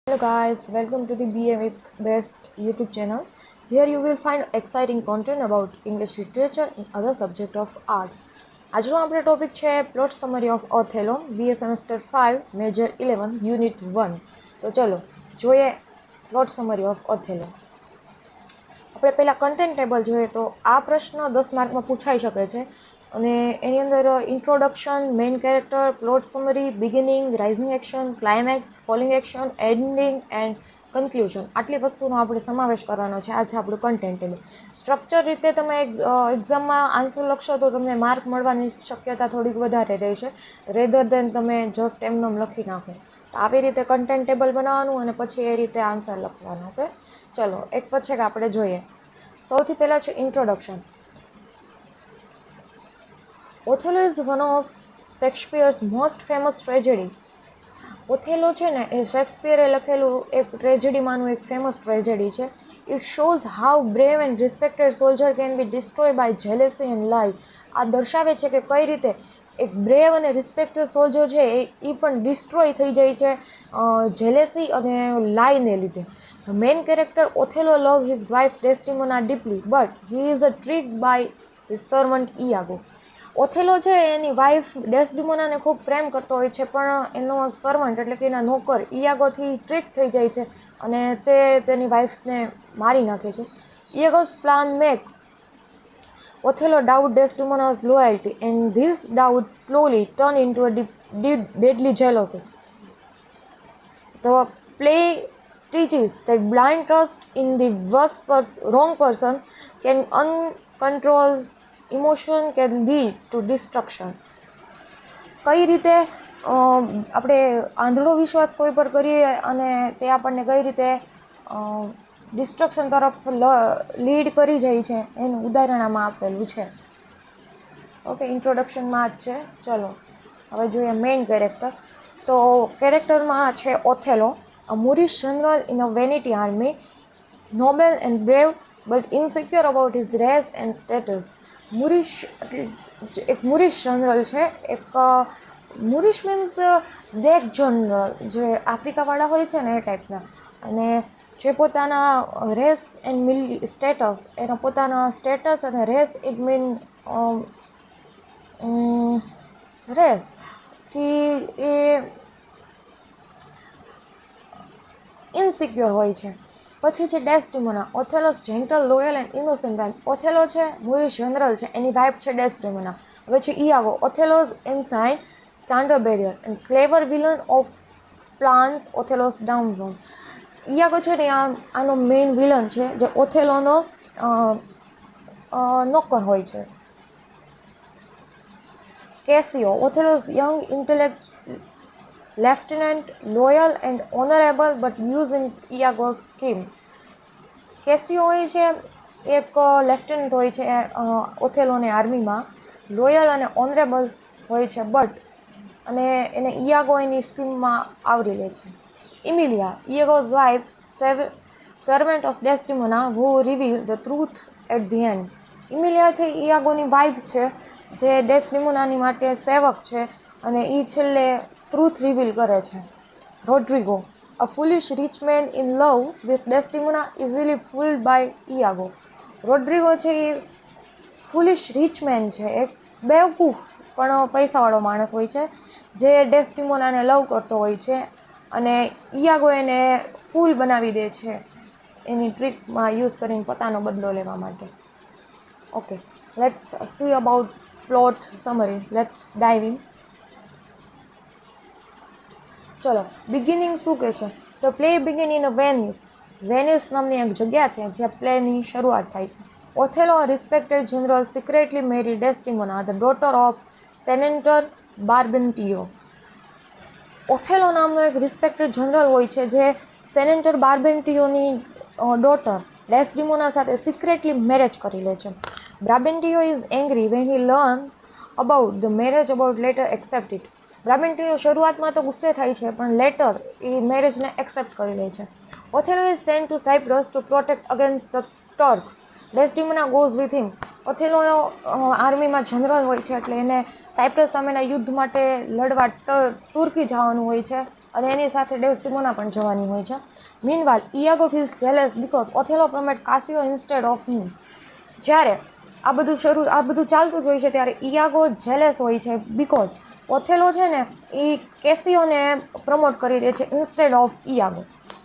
Hello guys, welcome to the BA with Best YouTube channel. Here you will find exciting content about English literature and other subject of arts. આજનો આપણો topic છે plot summary of Othello BA semester 5 major 11 unit 1. તો ચલો જોઈએ plot summary of Othello. આપણે પહેલાં content table જોઈએ તો આ પ્રશ્ન 10 માર્કમાં પૂછાઈ શકે છે અને એની અંદર introduction, main character, plot summary, beginning, rising action, climax, falling action, ending and conclusion આટલી વસ્તુનો આપણે સમાવેશ કરવાનો છે. આ છે આપણું કન્ટેન્ટ ટેબલ. સ્ટ્રક્ચર રીતે તમે એક્ઝામમાં આન્સર લખશો તો તમને માર્ક મળવાની શક્યતા થોડીક વધારે રહેશે રેધર દેન તમે જસ્ટ એમનેમ લખી નાખો. તો આવી રીતે કન્ટેન્ટ ટેબલ બનાવવાનું અને પછી એ રીતે આન્સર લખવાનો. ઓકે, ચલો એક પછી આપણે જોઈએ. સૌથી પહેલાં છે introduction. Othello is one of Shakespeare's most famous tragedy. Othello છે ને એ શેક્સપિયરે લખેલું એક ટ્રેજેડીમાંનું એક ફેમસ ટ્રેજેડી છે. It shows how brave and respected soldier can be destroy by jealousy and lie. આ દર્શાવે છે કે કઈ રીતે એક બ્રેવ અને રિસ્પેક્ટેડ સોલ્જર છે એ પણ ડિસ્ટ્રોય થઈ જાય છે જેલેસી અને લાઈને લીધે. The main character Othello loves his wife Desdemona deeply, but he is tricked by his servant Iago. Othello છે એની વાઈફ ડેસ્ડિમોનાને ખૂબ પ્રેમ કરતો હોય છે, પણ એનો સર્વન્ટ એટલે કે એના નોકર ઇયાગોથી ટ્રીક થઈ જાય છે અને તે તેની વાઈફને મારી નાખે છે. Iago's plan make Othello doubt ડેસ્ડિમોના's loyalty and this doubt slowly turn into a deadly jealousy. The play teaches that blind trust in the wrong person can uncontrolled emotion can lead to destruction. કઈ રીતે આપણે આંધળો વિશ્વાસ કોઈ પર કરીએ અને તે આપણને કઈ રીતે ડિસ્ટ્રક્શન તરફ લીડ કરી જાય છે એનું ઉદાહરણ આમાં આપેલું છે. ઓકે, ઇન્ટ્રોડક્શનમાં જ છે. ચલો હવે જોઈએ મેઇન કેરેક્ટર. તો કેરેક્ટરમાં છે Othello, a Moorish general in a Venetian army, noble and brave but insecure about his race and status. Moorish એક મૂરિશ જનરલ છે. એક મૂરિશ મીન્સ બ્લેક જનરલ, જે આફ્રિકાવાળા હોય છે ને એ ટાઈપના, અને જે પોતાના રેસ એન્ડ સ્ટેટસ, એનો પોતાના સ્ટેટસ અને રેસ ઇટ મીન રેસથી એ ઇનસિક્યોર હોય છે. પછી છે Desdemona, Othello's gentle, loyal and innocent wife. Othello છે મૂરિશ જનરલ છે, એની વાઇફ છે ડેસ્ડિમોના. હવે છે Iago, Othello's ensign, standard bearer and clever villain of plans Othello's downfall. Iago છે ને આનો મેઇન વિલન છે જે ઓથેલોનો નોકર હોય છે. Cassio, Othello's young intellect lieutenant, loyal and honourable but use in Iago's scheme. Cassio હોય છે એક લેફ્ટનન્ટ હોય છે ઓથેલોની આર્મીમાં, લોયલ અને ઓનરેબલ હોય છે બટ, અને એને ઇયાગો એની સ્કીમમાં આવરી લે છે. Emilia, Iago's wife, servant of Desdemona who reveal the truth at the end. Emilia છે ઇયાગોની વાઇફ છે જે ડેસ્ડિમોનાની માટે સેવક છે અને એ છેલ્લે ટ્રુથ રિવીલ કરે છે. Rodrigo, a foolish rich man in love with Desdemona easily fooled by Iago. Rodrigo છે એ ફૂલિશ રિચ મેન છે, એક બેવકૂફ પણ પૈસાવાળો માણસ હોય છે જે ડેસ્ડિમોનાને લવ કરતો હોય છે અને ઇયાગો એને ફૂલ બનાવી દે છે એની ટ્રીકમાં યુઝ કરીને પોતાનો બદલો લેવા માટે. Okay, let's see about plot summary. Let's dive in. ચલો, બિગિનિંગ શું કહે છે? તો play begin in a Venice. Venice નામની એક જગ્યા છે જ્યાં પ્લેની શરૂઆત થાય છે. Othello, a respected general, secretly marry Desdemona, the daughter of senator Brabantio. Othello નામનો એક રિસ્પેક્ટેડ જનરલ હોય છે જે સેનેટર બાર્બેન્ટિયોની ડોટર ડેસ્ડિમોના સાથે સિક્રેટલી મેરેજ કરી લે છે. Brabantio is angry when he learn about the marriage about later accept it. Brabantio શરૂઆતમાં તો ગુસ્સે થાય છે પણ લેટર એ મેરેજને એક્સેપ્ટ કરી લે છે. Othello is sent to Cyprus to protect against the Turks. Desdemona goes with him. Othello આર્મીમાં જનરલ હોય છે એટલે એને સાયપ્રસ સામેના યુદ્ધ માટે લડવા તુર્કી જવાનું હોય છે અને એની સાથે ડેસ્ટિમોના પણ જવાની હોય છે. Meanwhile Iago feels jealous because Othello promote Cassio instead of him. જ્યારે આ બધું ચાલતું જ હોય છે ત્યારે ઇયાગો જેલસ હોય છે બીકોઝ ઓથેલો છે ને એ કેસિયોને પ્રમોટ કરી દે છે instead of Iago.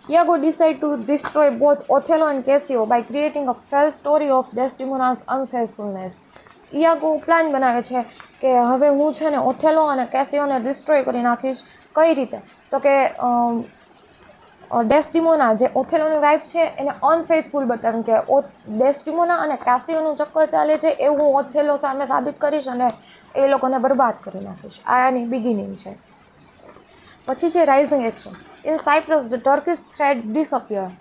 Iago decide to destroy both Othello and Cassio by creating a false story of Desdemona's unfaithfulness. Iago plan બનાવે છે કે હવે હું છે ને ઓથેલો અને કેસિયોને ડિસ્ટ્રોય કરી નાખીશ. કઈ રીતે? તો કે ડેસ્ટિમોના જે ઓથેલોની વાઇફ છે એને અનફેથફુલ બતાવીને કે ડેસ્ટિમોના અને કાસિયોનું ચક્કર ચાલે છે એવું હું ઓથેલો સામે સાબિત કરીશ અને એ લોકોને બરબાદ કરી નાખીશ. આ એની બિગિનિંગ છે. પછી છે rising action. In Cyprus the Turkish threat disappear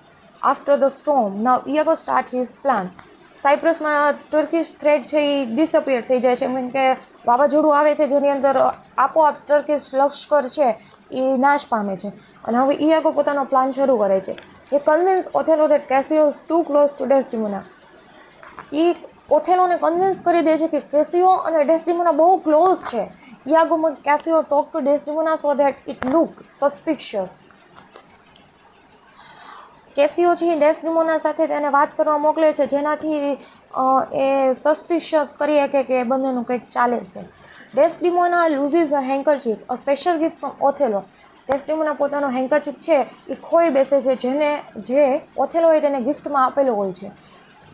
after the storm. Now Iago start his plan. સાયપ્રસમાં ટર્કિશ થ્રેડ છે એ ડિસઅપિયર થઈ જાય છે, મીન કે વાવાઝોડું આવે છે જેની અંદર આપોઆપ ટર્કિશ લશ્કર છે એ નાશ પામે છે. અને હવે ઇયાગો પોતાનો પ્લાન શરૂ કરે છે. એ convince Othello that Cassio is too close to Desdemona. એ ઓથેલોને કન્વિન્સ કરી દે છે કે કેસિયો અને ડેસ્ટિમોના બહુ ક્લોઝ છે. Iago Cassio talk to Desdemona so that it look suspicious. Cassio છે એ ડેસ્ટિમોના સાથે તેને વાત કરવા મોકલે છે જેનાથી એ સસ્પિશિયસ કરી શકે કે બંનેનું કંઈક ચાલે છે. ડેસ્ટિમોના લૂઝિસ હર હેન્કરચીફ અ સ્પેશિયલ ગિફ્ટ ફ્રોમ ઓથેલો. ડેસ્ટિમોના પોતાનો હેન્કરચીફ છે એ ખોઈ બેસે છે જે ઓથેલોએ તેને ગિફ્ટમાં આપેલો હોય છે.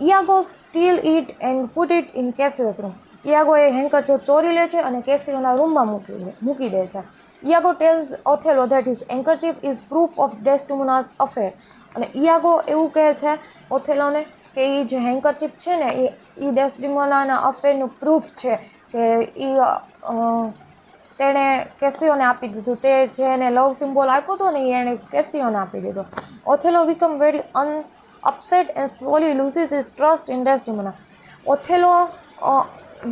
Iago steal it and put it in Cassio's room. Iago એ હેન્કરચીફ ચોરી લે છે અને કેસિયોના રૂમમાં મૂકી દે છે. Iago tells Othello that his handkerchief is proof of Desdemona's affair. અને ઇયાગો એવું કહે છે ઓથેલોને કે એ જે હેન્કરચીફ છે ને એ ડેસ્ટિમોનાના અફેરનું પ્રૂફ છે કે તેણે કેસિયોને આપી દીધું. તે જે એને લવ સિમ્બોલ આપ્યો હતો ને એ એણે કેસિયોને આપી દીધો. Othello become very upset and slowly loses his trust in Desdemona. Othello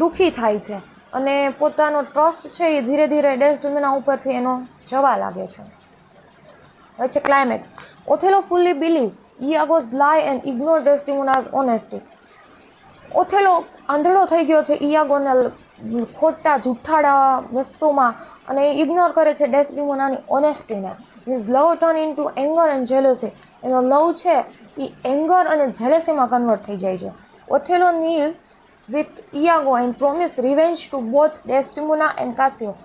દુઃખી થાય છે અને પોતાનો ટ્રસ્ટ છે એ ધીરે ધીરે ડેસ્ટિમોના ઉપરથી એનો જવા લાગે છે. હવે છે ક્લાઇમેક્સ. ઓથેલો ફુલ્લી બિલીવ ઇયાગોઝ લાય એન્ડ ઇગ્નોર ડેસ્ટિમોનાઝ ઓનેસ્ટી. ઓથેલો આંધળો થઈ ગયો છે ઇયાગોના ખોટા જુઠ્ઠાડા વસ્તુમાં અને એ ઇગ્નોર કરે છે ડેસ્ટિમોનાની ઓનેસ્ટીને. His love turn into anger and jealousy. એનો લવ છે એ એંગર અને જેલસીમાં કન્વર્ટ થઈ જાય છે. Othello kneel with Iago and promise revenge to both Desdemona and Cassio.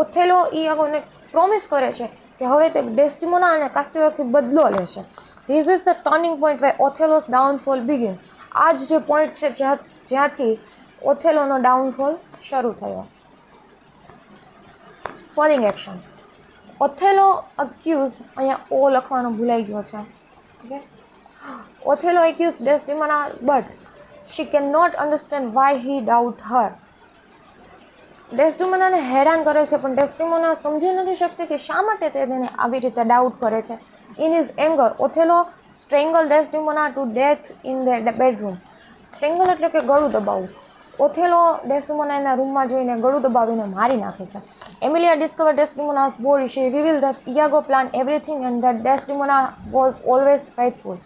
Othello ઇયાગોને પ્રોમિસ કરે છે કે હવે તે ડેસ્ટિમોના અને કાસિયોથી બદલો લેશે. This is the turning point way Othello's downfall begin. આ જ જે પોઈન્ટ છે જ્યાંથી ઓથેલોનો ડાઉનફોલ શરૂ થયો. Falling action. ઓથેલો અક્યુઝ, અહીંયા ઓ લખવાનો ભૂલાઈ ગયો છે. Okay. Othello accuse Desdemona but she can not understand why he doubt her. ડેસ્ટિમોનાને હેરાન કરે છે પણ ડેસ્ટિમોના સમજી નથી શકતી કે શા માટે તે તેને આવી રીતે ડાઉટ કરે છે. In his anger Othello strangle Desdemona to death in the bedroom. Strangle એટલે કે ગળું દબાવવું. ઓથેલો ડેસ્ટિમોનાના રૂમમાં જઈને ગળું દબાવીને મારી નાખે છે. Emilia discover Desdemona's body. She reveal that Iago plan everything and that Desdemona was always faithful.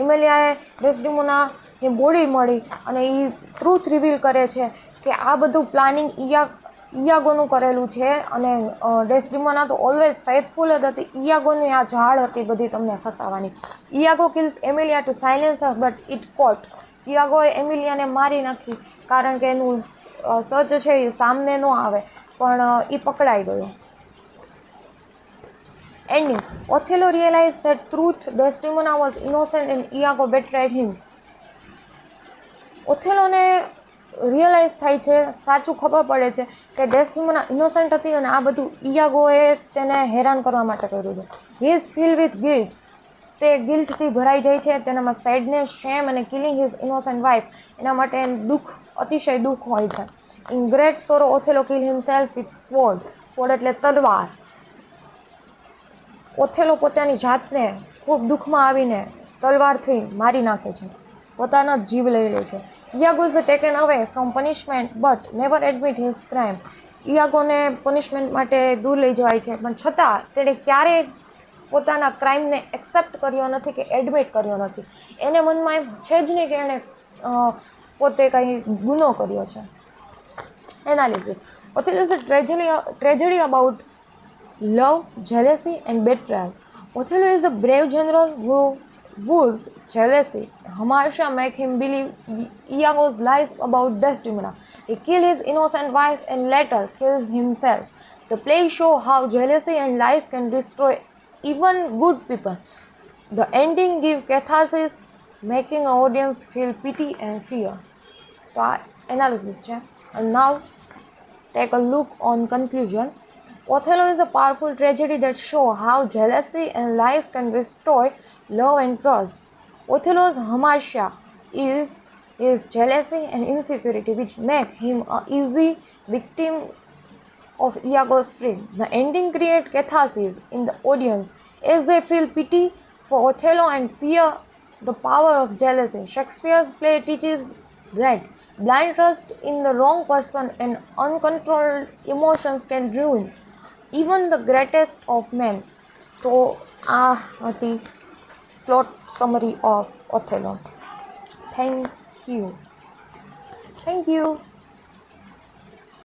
એમિલિયાએ ડેસ્ટિમોનાની બોડી મળી અને એ ટ્રુથ રિવીલ કરે છે કે આ બધું પ્લાનિંગ ઇયાગોનું કરેલું છે અને ડેસ્ટિમોના તો ઓલવેઝ ફેથફુલ જ હતી. ઇયાગોની આ ઝાડ હતી બધી તમને ફસાવાની. Iago kills Emilia to silence her but it caught. ઇયાગોએ એમિલિયાને મારી નાખી કારણ કે એનું સચ છે એ સામને ન આવે પણ એ પકડાઈ ગયો. Ending. Othello realize that truth Desdemona was innocent and Iago betrayed him. ઓથેલોને રિયલાઇઝ થાય છે, સાચું ખબર પડે છે કે ડેસ્ટિમોના ઇનોસન્ટ હતી અને આ બધું ઇયાગોએ તેને હેરાન કરવા માટે કર્યું હતું. He is feel with guilt. તે ગિલ્ટથી ભરાઈ જાય છે. તેનામાં સેડનેસ, શેમ અને કિલિંગ હિઝ ઇનોસન્ટ વાઇફ. એના માટે દુઃખ, અતિશય દુઃખ હોય છે. In great sorrow Othello kill himself with sword. Sword એટલે તલવાર. ઓથેલો પોતાની જાતને ખૂબ દુઃખમાં આવીને તલવારથી મારી નાખે છે. પોતાના જીવ લઈ લે છે. Iago is taken away from punishment but never admit his crime. ઇયાગોને પનિશમેન્ટ માટે દૂર લઈ જવાય છે પણ છતાં તેણે ક્યારેય પોતાના ક્રાઇમને એક્સેપ્ટ કર્યો નથી કે એડમિટ કર્યો નથી. એને મનમાં એમ છે જ નહીં કે એણે પોતે કંઈ ગુનો કર્યો છે. Analysis. Othello is a tragedy about love, jealousy, and betrayal. Othello is a brave general who woos jealousy. Hamartia make him believe Iago's lies about Desdemona. He kills his innocent wife and later kills himself. The play shows how jealousy and lies can destroy even good people. The ending gives catharsis, making an audience feel pity and fear. તો આ analysis છે. And now take a look on conclusion. Othello is a powerful tragedy that shows how jealousy and lies can destroy love and trust. Othello's hamartia is jealousy and insecurity, which make him an easy victim of Iago's trick. The ending creates catharsis in the audience as they feel pity for Othello and fear the power of jealousy. Shakespeare's play teaches that blind trust in the wrong person and uncontrolled emotions can ruin even the greatest of men. તો આ હતી plot summary of Othello. Thank you.